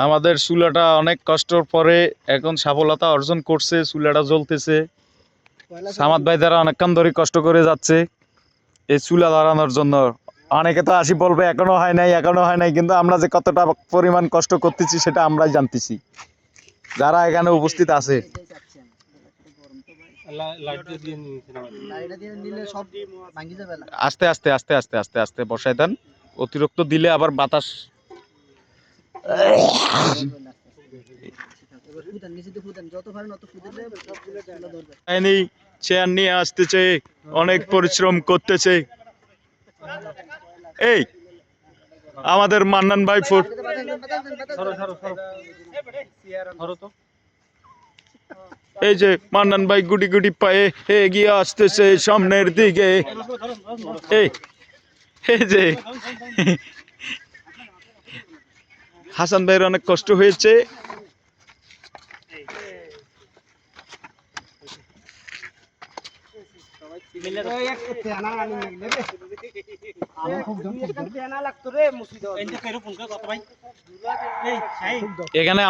আমাদের চুলাটা অনেক কষ্টের পরে এখন সফলতা অর্জন করছে, চুলাটা জ্বলতেছে। সামাদ ভাই দ্বারা অনেকক্ষণ ধরে কষ্ট করে যাচ্ছে এই চুলা ধরানোর জন্য। অনেকে তো আসি বলবে এখনো হয় নাই, কিন্তু আমরা যে কতটা পরিমাণ কষ্ট করতেছি সেটা আমরাই জানতেছি, যারা এখানে উপস্থিত আছে। আস্তে আস্তে আস্তে আস্তে আস্তে আস্তে বসাই দেন, অতিরিক্ত দিলে আবার বাতাস। চেয়ার নিয়ে আসতেছে, অনেক পরিশ্রম করতেছে। এই আমাদের মান্নান ভাই এই যে মান্নান ভাই গুটি গুটি পায়ে এগিয়ে আসতেছে সামনের দিকে। এই যে হাসান ভাইয়ের অনেক কষ্ট হয়েছে। এখানে